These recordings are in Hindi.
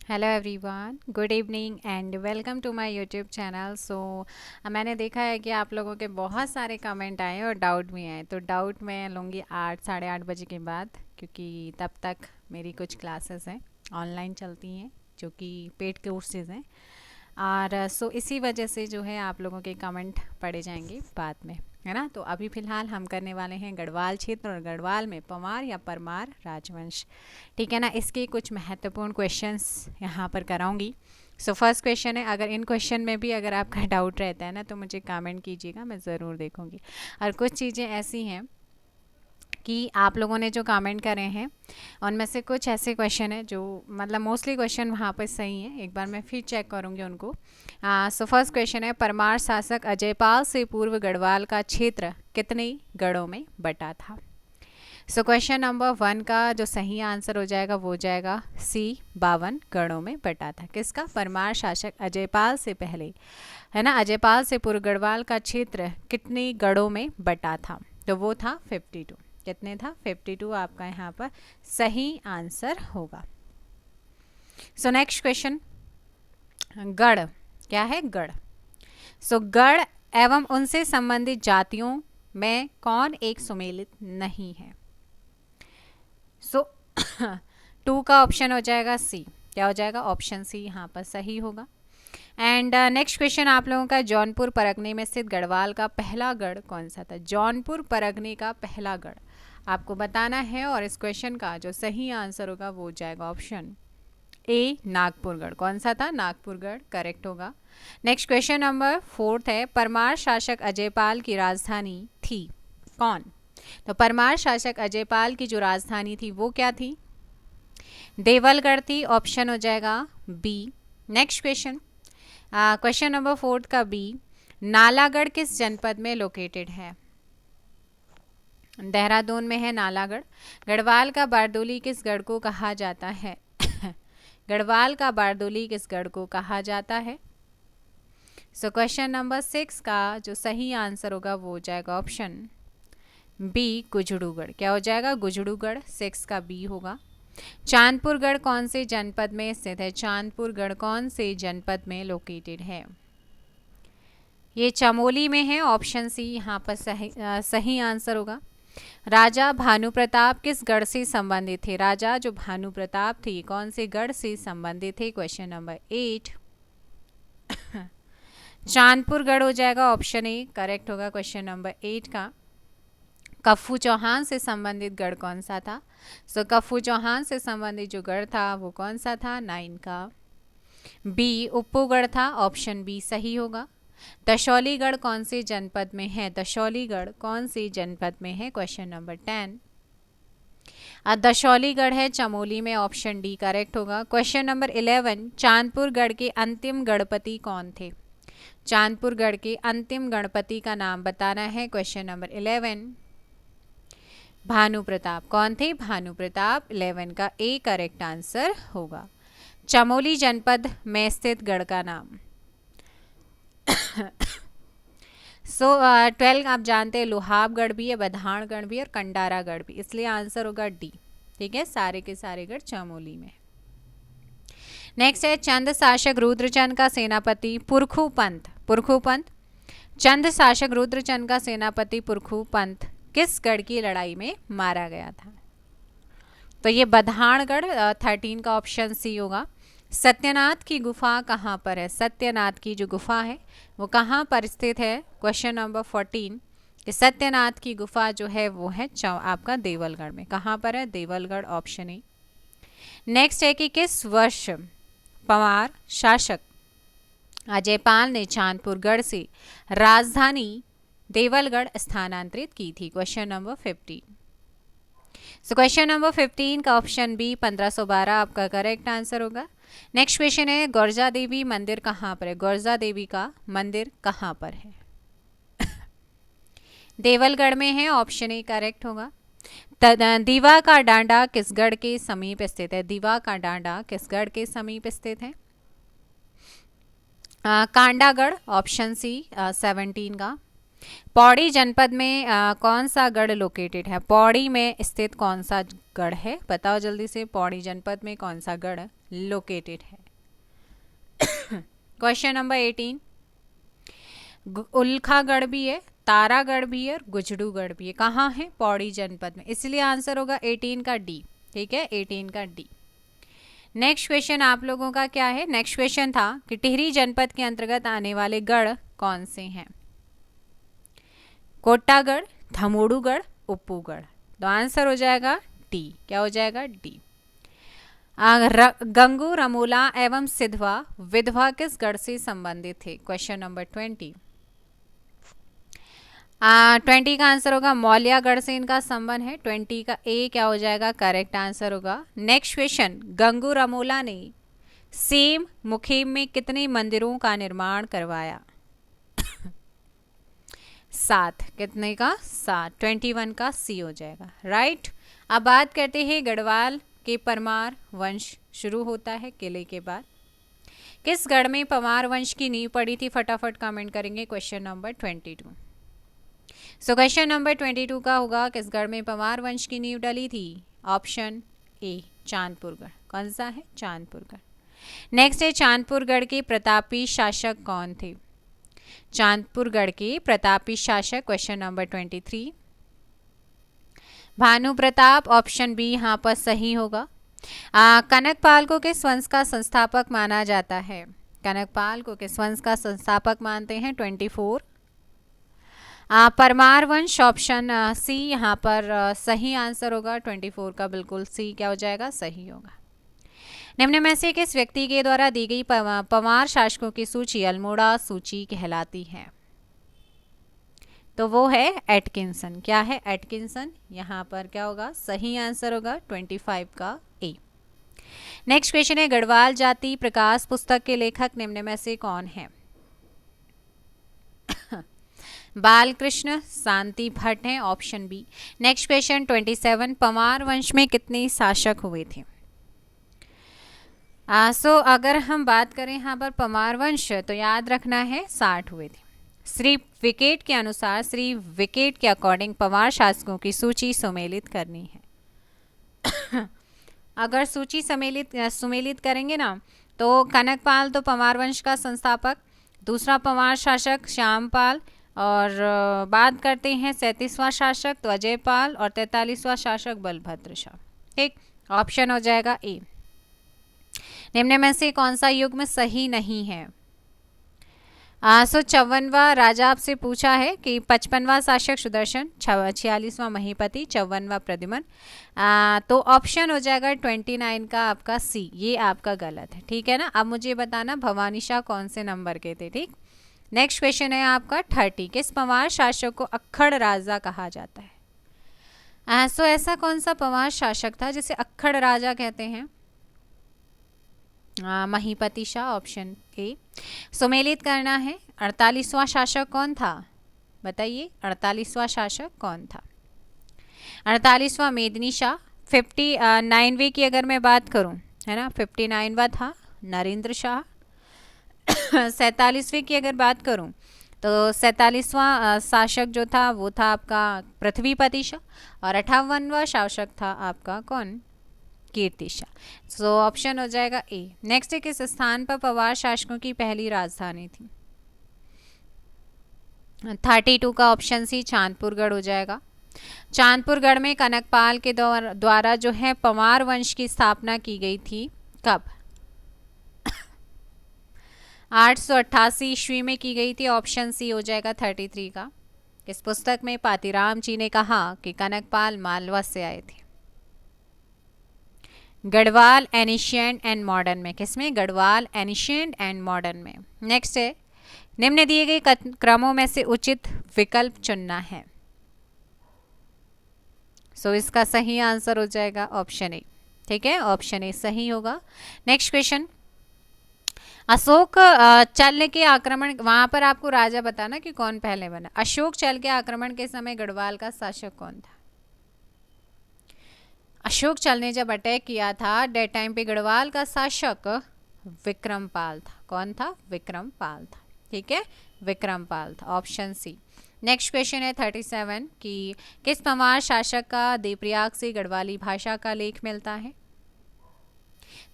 Hello everyone, good evening and welcome to my YouTube channel. मैंने देखा है कि आप लोगों के बहुत सारे कमेंट आए और डाउट भी आए। तो डाउट मैं लूँगी 8 साढ़े 8 बजे के बाद, क्योंकि तब तक मेरी कुछ क्लासेस हैं, ऑनलाइन चलती हैं, जो कि पेड कोर्सेज हैं। और इसी वजह से जो है आप लोगों के कमेंट पढ़े जाएंगे बाद में, है ना। तो अभी फ़िलहाल हम करने वाले हैं गढ़वाल क्षेत्र और गढ़वाल में पवार या परमार राजवंश। ठीक है ना। इसके कुछ महत्वपूर्ण क्वेश्चंस यहाँ पर कराऊंगी। फर्स्ट क्वेश्चन है, अगर इन क्वेश्चन में भी अगर आपका डाउट रहता है ना तो मुझे कमेंट कीजिएगा, मैं ज़रूर देखूंगी। और कुछ चीज़ें ऐसी हैं कि आप लोगों ने जो कमेंट करे हैं उनमें से कुछ ऐसे क्वेश्चन है जो मतलब मोस्टली क्वेश्चन वहाँ पर सही हैं। एक बार मैं फिर चेक करूँगी उनको। फर्स्ट क्वेश्चन है, परमार शासक अजयपाल से पूर्व गढ़वाल का क्षेत्र कितने गढ़ों में बटा था। क्वेश्चन नंबर 1 का जो सही आंसर हो जाएगा वो हो जाएगा सी, 52 गढ़ों में बटा था। किसका? परमार शासक अजयपाल से पहले, है ना, अजयपाल से पूर्व गढ़वाल का क्षेत्र कितने गढ़ों में बटा था, तो वो था 52। कितने था? 52 आपका यहाँ पर सही आंसर होगा। नेक्स्ट क्वेश्चन, गढ़ क्या है? गढ़। गढ़ एवं उनसे संबंधित जातियों में कौन एक सुमेलित नहीं है? सो 2 का ऑप्शन हो जाएगा सी। क्या हो जाएगा? ऑप्शन सी यहाँ पर सही होगा। एंड नेक्स्ट क्वेश्चन आप लोगों का, जौनपुर परगने में स्थित गढ़वाल का पहला गढ़ कौन सा था? जौनपुर परगने का पहला गढ़ आपको बताना है, और इस क्वेश्चन का जो सही आंसर होगा वो हो जाएगा ऑप्शन ए, नागपुरगढ़। कौन सा था? नागपुरगढ़ करेक्ट होगा। नेक्स्ट क्वेश्चन नंबर 4 है, परमार शासक अजयपाल की राजधानी थी कौन? तो परमार शासक अजयपाल की जो राजधानी थी वो क्या थी? देवलगढ़ थी। ऑप्शन हो जाएगा B. Next question, question number 4 का बी, नालागढ़ किस जनपद में लोकेटेड है? देहरादून में है नालागढ़। गढ़वाल का बारदोली किस गढ़ को कहा जाता है? गढ़वाल का बारदोली किस गढ़ को कहा जाता है? क्वेश्चन नंबर 6 का जो सही आंसर होगा वो हो जाएगा ऑप्शन बी, गुजड़ूगढ़। क्या हो जाएगा? गुजड़ूगढ़। 6 का बी होगा। चांदपुरगढ़ कौन से जनपद में स्थित है? चांदपुरगढ़ कौन से जनपद में लोकेटेड है? ये चमोली में है। ऑप्शन सी यहाँ पर सही आंसर होगा। राजा भानु प्रताप किस गढ़ से संबंधित थे? राजा जो भानु प्रताप थे कौन से गढ़ से संबंधित थे? क्वेश्चन नंबर 8 चांदपुरगढ़ हो जाएगा। ऑप्शन ए करेक्ट होगा क्वेश्चन नंबर 8 का। कफ्फू चौहान से संबंधित गढ़ कौन सा था? कफ्फू चौहान से संबंधित जो गढ़ था वो कौन सा था? 9 का बी, उप्पूगढ़ था। ऑप्शन बी सही होगा। दशौलीगढ़ कौन से जनपद में है? दशौलीगढ़ कौन से जनपद में है? Question number 10। दशौलीगढ़ है चमोली में। ऑप्शन डी करेक्ट होगा। क्वेश्चन नंबर 11, चांदपुरगढ़ के अंतिम गणपति कौन थे? चांदपुरगढ़ के अंतिम गणपति का नाम बताना है। Question number 11, Bhanu Pratap. कौन थे? भानु प्रताप। 11 का ए करेक्ट आंसर होगा। चमोली जनपद में स्थित गढ़ का नाम। 12 आप जानते हैं लोहाबगढ़ भी है, बधानगढ़ भी और कंडारागढ़ भी, इसलिए आंसर होगा डी। ठीक है, सारे के सारे गढ़ चमोली में। नेक्स्ट है, चंद शासक रुद्रचंद का सेनापति पुरखू पंत। पुरखू पंत, चंद शासक रुद्रचंद का सेनापति पुरखू पंत किस गढ़ की लड़ाई में मारा गया था? तो ये बधानगढ़। 13 का ऑप्शन सी होगा। सत्यनाथ की गुफा कहाँ पर है? सत्यनाथ की जो गुफा है वो कहाँ पर स्थित है? क्वेश्चन नंबर 14, कि सत्यनाथ की गुफा जो है वो है आपका देवलगढ़ में। कहाँ पर है? देवलगढ़। Option A. नेक्स्ट है कि किस वर्ष पंवार शासक अजयपाल ने चांदपुरगढ़ से राजधानी देवलगढ़ स्थानांतरित की थी? Question number 15। क्वेश्चन नंबर 15 का ऑप्शन बी, 1512 आपका करेक्ट आंसर होगा। नेक्स्ट क्वेश्चन है, गौरजा देवी मंदिर कहाँ पर है? गौरजा देवी का मंदिर कहाँ पर है? देवलगढ़ में है। ऑप्शन ए करेक्ट होगा। दीवा का डांडा किस गढ़ के समीप स्थित है? दीवा का डांडा किस गढ़ के समीप स्थित है? कांडागढ़। ऑप्शन सी 17 का। पौड़ी जनपद में कौन सा गढ़ लोकेटेड है? पौड़ी में स्थित कौन सा गढ़ है? बताओ जल्दी से, पौड़ी जनपद में कौन सा गढ़ लोकेटेड है? क्वेश्चन नंबर 18, उल्खागढ़ भी है, तारागढ़ भी है और गुजड़ूगढ़ भी है। कहाँ है? पौड़ी जनपद में, इसलिए आंसर होगा 18 का डी। ठीक है, 18 का डी। नेक्स्ट क्वेश्चन आप लोगों का क्या है? नेक्स्ट क्वेश्चन था कि टिहरी जनपद के अंतर्गत आने वाले गढ़ कौन से हैं? कोट्टागढ़, धमोड़ूगढ़, उप्पूगढ़। तो आंसर हो जाएगा डी। क्या हो जाएगा? डी। गंगू, रमोला एवं सिधवा विधवा किस गढ़ से संबंधित थे? Question number 20। 20 का आंसर होगा मौलियागढ़ से इनका संबंध है। 20 का ए क्या हो जाएगा? करेक्ट आंसर होगा। नेक्स्ट क्वेश्चन, गंगू रमोला ने सेम मुखेम में कितने मंदिरों का निर्माण करवाया? 7। कितने का? 7। 21 का सी हो जाएगा। राइट। अब बात करते हैं गढ़वाल के परमार वंश शुरू होता है किले के बाद। किस गढ़ में परमार वंश की नींव पड़ी थी? फटाफट कमेंट करेंगे। Question number 22। So question number 22 का होगा किस गढ़ में परमार वंश की नींव डली थी? Option A Chandpurgarh. कौन सा है? चांदपुरगढ़। नेक्स्ट है चांदपुरगढ़ के प्रतापी शासक कौन थे? चांदपुरगढ़ के प्रतापी शासक, question number 23, Bhanu Pratap. Option B यहाँ पर सही होगा। कनकपाल को किस वंश का संस्थापक माना जाता है? कनकपाल को किस वंश का संस्थापक मानते हैं? 24। परमार वंश, ऑप्शन सी यहाँ पर सही आंसर होगा। 24 का बिल्कुल सी क्या हो जाएगा? सही होगा। निम्न में से किस व्यक्ति के द्वारा दी गई परमार शासकों की सूची अल्मोड़ा सूची कहलाती है? तो वो है एटकिंसन। क्या है? एटकिंसन। यहाँ पर क्या होगा? सही आंसर होगा 25 का ए। नेक्स्ट क्वेश्चन है गढ़वाल जाति प्रकाश पुस्तक के लेखक निम्न में से कौन है? बालकृष्ण शांति भट्ट हैं। Option B. Next question 27, Parmar वंश में कितने शासक हुए थे? सो अगर हम बात करें यहाँ पर परमार वंश, तो याद रखना है 60 हुए थे। श्री विकेट के अनुसार, श्री विकेट के अकॉर्डिंग परमार शासकों की सूची सुमेलित करनी है। अगर सूची सुमेलित करेंगे ना, तो कनकपाल तो परमार वंश का संस्थापक, दूसरा परमार शासक श्यामपाल, और बात करते हैं 37वां शासक तो अजयपाल, और 43वां शासक बलभद्र शाह। ठीक, ऑप्शन हो जाएगा ए। निम्न में से कौन सा युग्म सही नहीं है? 54वां राजा आपसे पूछा है कि 55वां शासक सुदर्शन, 46वां महीपति, 54वां प्रद्युमन। तो ऑप्शन हो जाएगा 29 का आपका सी। ये आपका गलत है। ठीक है ना। अब मुझे बताना भवानी शाह कौन से नंबर के थे? ठीक। नेक्स्ट क्वेश्चन है आपका 30, किस परमार शासक को अक्खड़ राजा कहा जाता है? सो ऐसा कौन सा परमार शासक था जिसे अक्खड़ राजा कहते हैं? महीपति शाह, ऑप्शन ए। सुमेलित करना है। 48वां शासक कौन था? बताइए, 48वां शासक कौन था? 48वां मेदिनी शाह। 59वीं की अगर मैं बात करूं, है ना, 59वां था नरेंद्र शाह। 47वीं की अगर बात करूं, तो 47वां शासक जो था वो था आपका पृथ्वीपति शाह, और 58वां शासक था आपका कौन? कीर्ति शाह। सो ऑप्शन हो जाएगा ए। नेक्स्ट है किस स्थान पर परमार शासकों की पहली राजधानी थी? 32 का ऑप्शन सी चांदपुरगढ़ हो जाएगा। चांदपुरगढ़ में कनकपाल के द्वारा जो है परमार वंश की स्थापना की गई थी। कब? 888 ईस्वी में की गई थी। ऑप्शन सी हो जाएगा 33 का। इस पुस्तक में पातीराम जी ने कहा कि कनकपाल मालवा से आए थे। गढ़वाल एनिशिएंट एंड मॉडर्न में, किसमें? गढ़वाल एनिशिएंट एंड मॉडर्न में। नेक्स्ट है निम्न दिए गए क्रमों में से उचित विकल्प चुनना है। सो इसका सही आंसर हो जाएगा ऑप्शन ए। ठीक है, ऑप्शन ए सही होगा। नेक्स्ट क्वेश्चन, अशोक चल के आक्रमण, वहां पर आपको राजा बताना कि कौन पहले बना। अशोक चल के आक्रमण के समय गढ़वाल का शासक कौन था? अशोक चल ने जब अटैक किया था डेट टाइम पे गढ़वाल का शासक विक्रमपाल था। कौन था? विक्रमपाल था। ठीक है, विक्रमपाल था। Option C. नेक्स्ट क्वेश्चन है 37 कि किस पंवार शासक का देवप्रयाग से गढ़वाली भाषा का लेख मिलता है।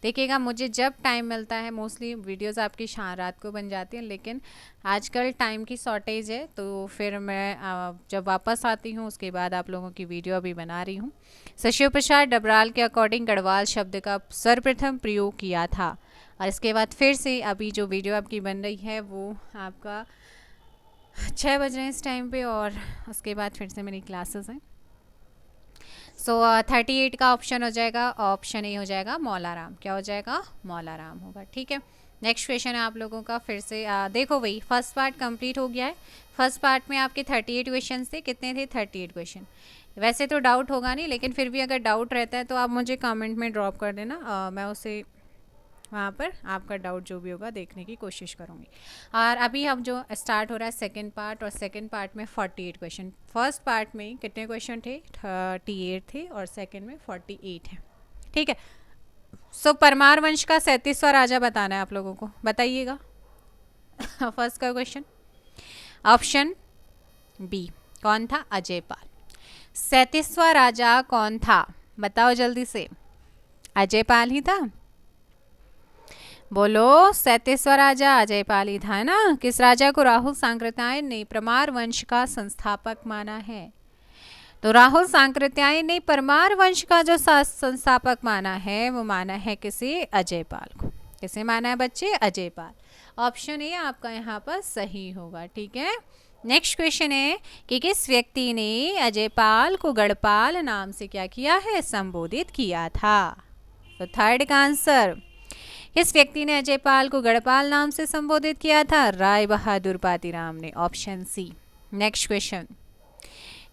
देखिएगा, मुझे जब टाइम मिलता है, मोस्टली वीडियोस आपकी रात को बन जाती हैं, लेकिन आजकल टाइम की शॉर्टेज है, तो फिर मैं जब वापस आती हूँ उसके बाद आप लोगों की वीडियो अभी बना रही हूँ। शिव प्रसाद डबराल के अकॉर्डिंग गढ़वाल शब्द का सर्वप्रथम प्रयोग किया था। और इसके बाद फिर से अभी जो वीडियो आपकी बन रही है वो आपका 6 बज रहे हैं इस टाइम पे, और उसके बाद फिर से मेरी क्लासेस हैं। सो 38 का ऑप्शन हो जाएगा, ऑप्शन ए हो जाएगा मौलाराम। क्या हो जाएगा? मौलाराम होगा। ठीक है, नेक्स्ट क्वेश्चन है आप लोगों का। फिर से देखो भाई, फर्स्ट पार्ट कंप्लीट हो गया है। फर्स्ट पार्ट में आपके 38 क्वेश्चन थे। कितने थे? 38 क्वेश्चन। वैसे तो डाउट होगा नहीं, लेकिन फिर भी अगर डाउट रहता है तो आप मुझे कमेंट में ड्रॉप कर देना, मैं उसे वहाँ पर आपका डाउट जो भी होगा देखने की कोशिश करूँगी। और अभी हम जो स्टार्ट हो रहा है सेकंड पार्ट, और सेकंड पार्ट में 48 क्वेश्चन। फर्स्ट पार्ट में कितने क्वेश्चन थे? 38 थे, और सेकंड में 48 है। ठीक है, सो परमार वंश का 37वां राजा बताना है आप लोगों को, बताइएगा। फर्स्ट का क्वेश्चन, ऑप्शन बी कौन था? अजयपाल। 37वां राजा कौन था? बताओ जल्दी से। अजयपाल ही था। बोलो, 37वां राजा अजयपाल ही था, है ना। किस राजा को राहुल सांकृत्यायन ने परमार वंश का संस्थापक माना है? तो राहुल सांकृत्यायन ने परमार वंश का जो संस्थापक माना है वो माना है किसे? अजयपाल को। किसे माना है बच्चे? अजयपाल। ऑप्शन ए आपका यहाँ पर सही होगा। ठीक है, नेक्स्ट क्वेश्चन है कि किस व्यक्ति ने अजयपाल को गढ़पाल नाम से क्या किया है? संबोधित किया था। तो थर्ड का आंसर, किस व्यक्ति ने अजयपाल को गढ़पाल नाम से संबोधित किया था? राय बहादुर पातीराम ने। Option C. नेक्स्ट क्वेश्चन,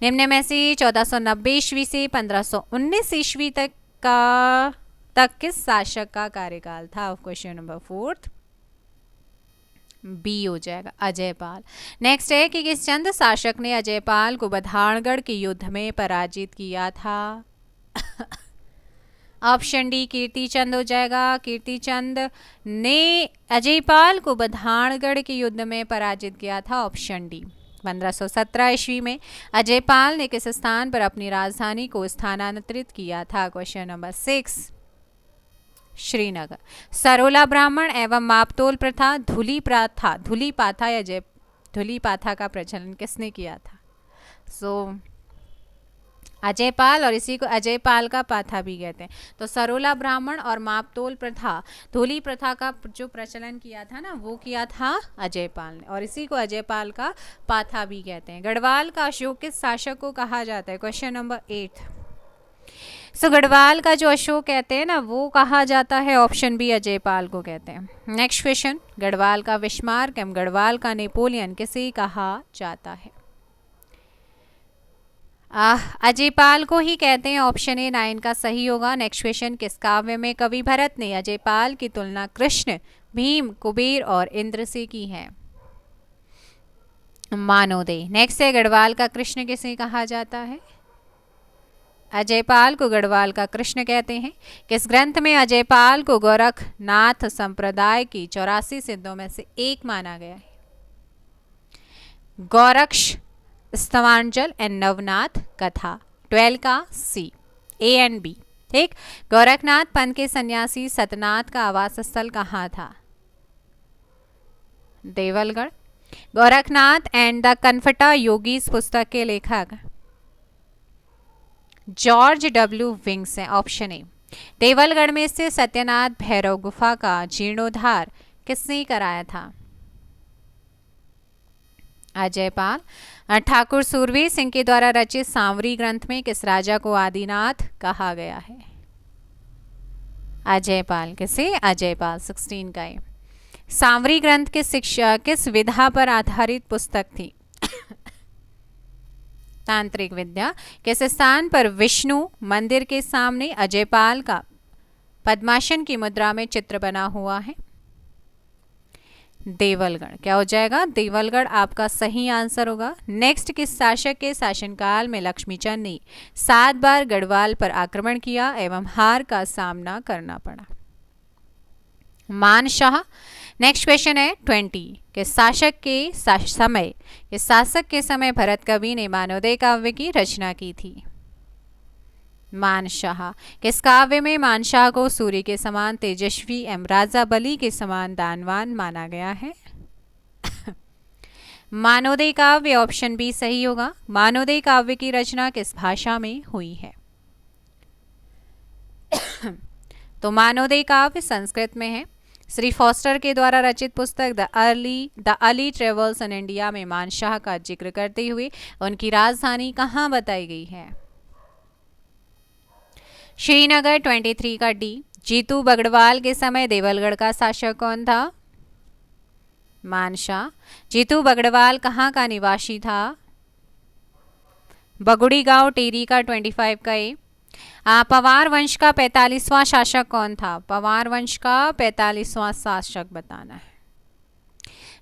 निम्न में से 1490 ईस्वी से 1519 ईस्वी तक किस शासक का कार्यकाल था? क्वेश्चन नंबर 4 बी हो जाएगा, अजयपाल। नेक्स्ट है कि किस चंद शासक ने अजयपाल को बधाणगढ़ के युद्ध में पराजित किया था? ऑप्शन डी कीर्तिचंद हो जाएगा। कीर्तिचंद ने अजयपाल को बधाणगढ़ के युद्ध में पराजित किया था। Option D. 1517 ईस्वी में अजयपाल ने किस स्थान पर अपनी राजधानी को स्थानांतरित किया था? Question number 6 Srinagar. सरोला ब्राह्मण एवं मापतोल प्रथा, धुली प्रथा, धुली पाथा या धुली पाथा का प्रचलन किसने किया था? अजयपाल, और इसी को अजयपाल का पाथा भी कहते हैं। तो सरोला ब्राह्मण और मापतोल प्रथा, धोली प्रथा का जो प्रचलन किया था ना, वो किया था अजयपाल ने, और इसी को अजयपाल का पाथा भी कहते हैं। गढ़वाल का अशोक किस शासक को कहा जाता है? Question number 8। गढ़वाल का जो अशोक कहते हैं ना, वो कहा जाता है, ऑप्शन बी अजयपाल को कहते हैं। नेक्स्ट क्वेश्चन, गढ़वाल का बिस्मार्क एवं गढ़वाल का नेपोलियन किसे कहा जाता है? अजयपाल को ही कहते हैं। ऑप्शन ए 9 का सही होगा। नेक्स्ट क्वेश्चन, किस काव्य में कवि भरत ने अजयपाल की तुलना कृष्ण, भीम, कुबेर और इंद्र से की है? मानोदय। नेक्स्ट है, गढ़वाल का कृष्ण किसे कहा जाता है? अजयपाल को गढ़वाल का कृष्ण कहते हैं। किस ग्रंथ में अजयपाल को गोरखनाथ संप्रदाय की 84 सिद्धों में से एक माना गया है? गोरक्ष स्तवांजल एंड नवनाथ कथा। 12 का सी, ए एंड बी। ठीक, गोरखनाथ पंथ के सन्यासी सतनाथ का आवास स्थल कहाँ था? देवलगढ़। गोरखनाथ एंड द कनफटा योगीज पुस्तक के लेखक जॉर्ज डब्ल्यू विंग्स हैं। Option A. देवलगढ़ में स्थित सत्यनाथ भैरव गुफा का जीर्णोद्धार किसने कराया था? अजयपाल। ठाकुर सूरवीर सिंह के द्वारा रचित सांवरी ग्रंथ में किस राजा को आदिनाथ कहा गया है? अजयपाल। किसे? अजयपाल। 16 का है। सांवरी ग्रंथ की शिक्षा किस विधा पर आधारित पुस्तक थी? तांत्रिक विद्या। किस स्थान पर विष्णु मंदिर के सामने अजयपाल का पद्मासन की मुद्रा में चित्र बना हुआ है? देवलगढ़। क्या हो जाएगा? देवलगढ़ आपका सही आंसर होगा। नेक्स्ट, किस शासक के शासनकाल में लक्ष्मीचंद ने 7 बार गढ़वाल पर आक्रमण किया एवं हार का सामना करना पड़ा? मानशाह। नेक्स्ट क्वेश्चन है 20 कि शासक के समय भरत कवि ने मानवोदय काव्य की रचना की थी। मानशाह। किस काव्य में मानशाह को सूर्य के समान तेजस्वी एवं राजा बलि के समान दानवान माना गया है? मानवोदय काव्य, ऑप्शन बी सही होगा। मानवोदय काव्य की रचना किस भाषा में हुई है? तो मानवोदय काव्य संस्कृत में है। श्री फॉस्टर के द्वारा रचित पुस्तक the Ali travels in India में मानशाह का जिक्र करते हुए उनकी राजधानी कहाँ बताई गई है? श्रीनगर। 23 का डी। जीतू बगड़वाल के समय देवलगढ़ का शासक कौन था? मानशाह। जीतू बगड़वाल कहाँ का निवासी था? बगुड़ी गांव टेरी का 25 का ए। पवार वंश का 45वां शासक कौन था? पवार वंश का 45वां शासक बताना है।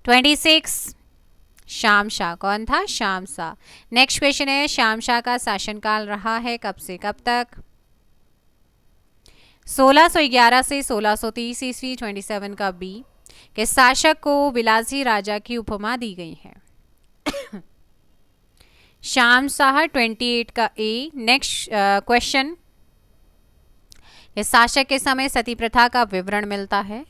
26 शामशाह। कौन था? शामशाह। नेक्स्ट क्वेश्चन है शामशाह का शासनकाल रहा है कब से कब तक? 1611 से 1630 ईस्वी। 27 का बी। के शासक को विलासी राजा की उपमा दी गई है? शामशाह। 28 का ए। नेक्स्ट क्वेश्चन, इस शासक के समय सती प्रथा का विवरण मिलता है?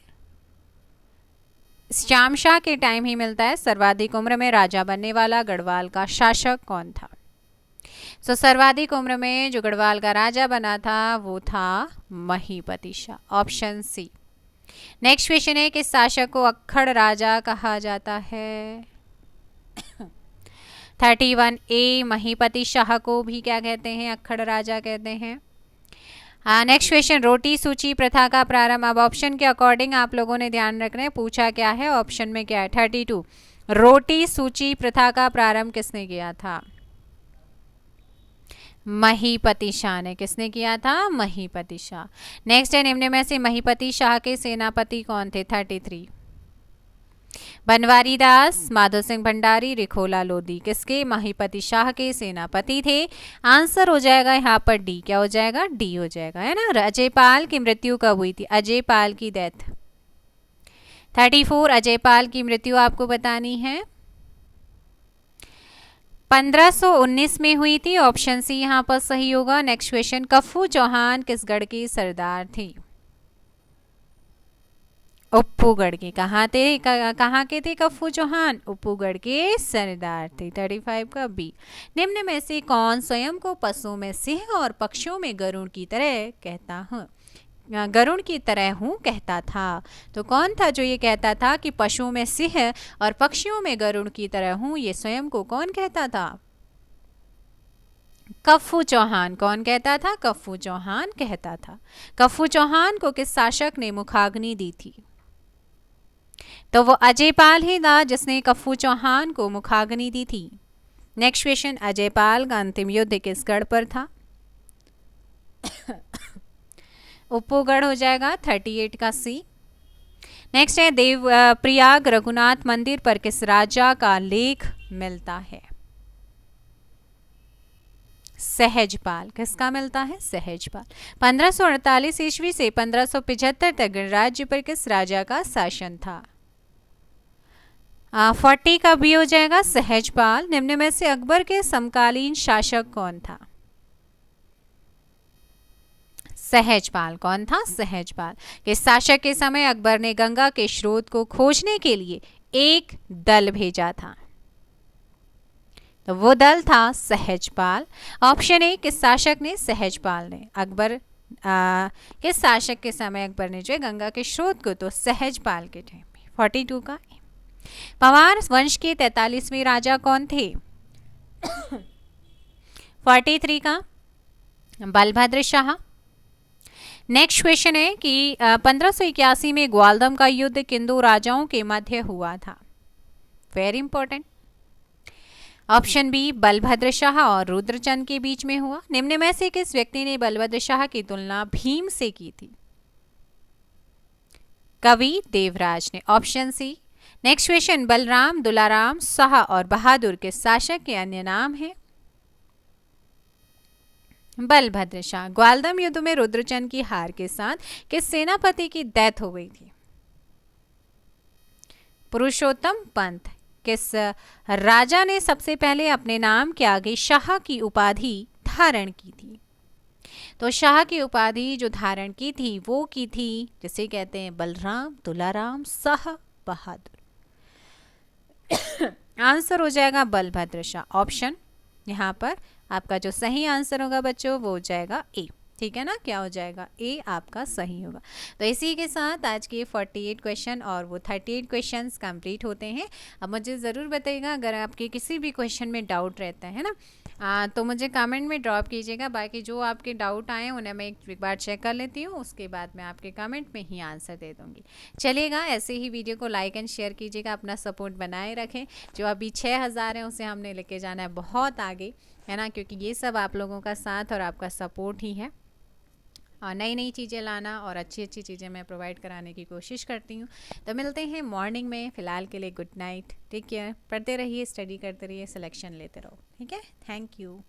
शामशाह के टाइम ही मिलता है। सर्वाधिक उम्र में राजा बनने वाला गढ़वाल का शासक कौन था? सर्वाधिक उम्र में जो गढ़वाल का राजा बना था वो था Mahipati Shah, option C. Next question है कि शासक को अक्खड़ राजा कहा जाता है? 31 ए। महीपति शाह को भी क्या कहते हैं? अक्खड़ राजा कहते हैं। नेक्स्ट क्वेश्चन, रोटी सूची प्रथा का प्रारंभ, अब ऑप्शन के अकॉर्डिंग आप लोगों ने ध्यान रखना है। पूछा क्या है? ऑप्शन में क्या है? 32 रोटी सूची प्रथा का प्रारंभ किसने किया था? महीपति शाह ने। किसने किया था? महीपति शाह। नेक्स्ट है निम्न में से महीपति शाह के सेनापति कौन थे? 33 बनवारी दास, माधो सिंह भंडारी, रिखोला लोधी किसके? महीपति शाह के सेनापति थे। आंसर हो जाएगा यहाँ पर डी। क्या हो जाएगा? डी हो जाएगा, है ना। अजयपाल की मृत्यु कब हुई थी? अजयपाल की डेथ 34 अजयपाल की मृत्यु आपको बतानी है। 1519 में हुई थी, ऑप्शन सी यहाँ पर सही होगा। नेक्स्ट क्वेश्चन, कफ्फू चौहान किस गढ़ के सरदार थे? उप्पूगढ़ के। कहाँ के थे कफ्फू चौहान? उप्पूगढ़ के सरदार थे। 35 का बी। निम्न में से कौन स्वयं को पशुओं में सिंह और पक्षियों में गरुड़ की तरह कहता था? तो कौन था जो ये कहता था कि पशुओं में सिंह और पक्षियों में गरुड़ की तरह हूं? ये स्वयं को कौन कहता था? कफ्फू चौहान। कौन कहता था? कफ्फू चौहान कहता था। कफ्फू चौहान को किस शासक ने मुखाग्नि दी थी? तो वो अजयपाल ही था जिसने कफ्फू चौहान को मुखाग्नि दी थी। नेक्स्ट क्वेश्चन, अजयपाल का अंतिम युद्ध किस गढ़ पर था? उप्पूगढ़ हो जाएगा। 38 का सी। नेक्स्ट है प्रयाग रघुनाथ मंदिर पर किस राजा का लेख मिलता है? सहजपाल। किसका मिलता है? सहजपाल। 1548 ईस्वी से 1575 तक गणराज्य पर किस राजा का शासन था? 40 का बी हो जाएगा, सहजपाल। निम्न में से अकबर के समकालीन शासक कौन था? सहजपाल। कौन था? सहजपाल। किस शासक के समय अकबर ने गंगा के स्रोत को खोजने के लिए एक दल भेजा था? तो वो दल था सहजपाल। ऑप्शन ए, किस शासक ने? सहजपाल ने। अकबर किस शासक के समय अकबर ने जो है गंगा के स्रोत को? तो सहजपाल के टाइम में। 42 का। पवार वंश के 43वें राजा कौन थे? 43 का बलभद्र शाह। नेक्स्ट क्वेश्चन है कि 1581 में ग्वालदम का युद्ध किन दो राजाओं के मध्य हुआ था? Very important. Option B, Balbhadra Shah और रुद्रचंद के बीच में हुआ। निम्न में से किस व्यक्ति ने बलभद्र शाह की तुलना भीम से की थी? कवि देवराज ने। Option C. Next question, Balram, Dularam, Shah और बहादुर के शासक के अन्य नाम हैं? बलभद्र शाह। ग्वालदम युद्ध में रुद्रचंद की हार के साथ किस सेनापति की डेथ हो गई थी? पुरुषोत्तम पंत किस राजा ने सबसे पहले अपने नाम के आगे शाह की उपाधि धारण की थी? तो शाह की उपाधि जो धारण की थी वो की थी, जिसे कहते हैं बलराम, तुलाराम, शाह बहादुर। आंसर हो जाएगा बलभद्र शाह। ऑप्शन यहाँ पर आपका जो सही आंसर होगा बच्चों वो हो जाएगा ए। ठीक है ना, क्या हो जाएगा? ए आपका सही होगा। तो इसी के साथ आज के 48 क्वेश्चन और वो 38 क्वेश्चंस कंप्लीट होते हैं। अब मुझे ज़रूर बताइएगा अगर आपके किसी भी क्वेश्चन में डाउट रहता है ना, तो मुझे कमेंट में ड्रॉप कीजिएगा। बाकी जो आपके डाउट आए उन्हें मैं एक बार चेक कर लेती हूँ, उसके बाद मैं आपके कमेंट में ही आंसर दे दूँगी। चलिएगा, ऐसे ही वीडियो को लाइक एंड शेयर कीजिएगा, अपना सपोर्ट बनाए रखें। जो अभी 6000 है उसे हमने लेके जाना है बहुत आगे, है ना, क्योंकि ये सब आप लोगों का साथ और आपका सपोर्ट ही है। और नई नई चीज़ें लाना और अच्छी अच्छी चीज़ें मैं प्रोवाइड कराने की कोशिश करती हूँ। तो मिलते हैं मॉर्निंग में। फ़िलहाल के लिए गुड नाइट, टेक केयर, पढ़ते रहिए, स्टडी करते रहिए, सिलेक्शन लेते रहो। ठीक है, थैंक यू।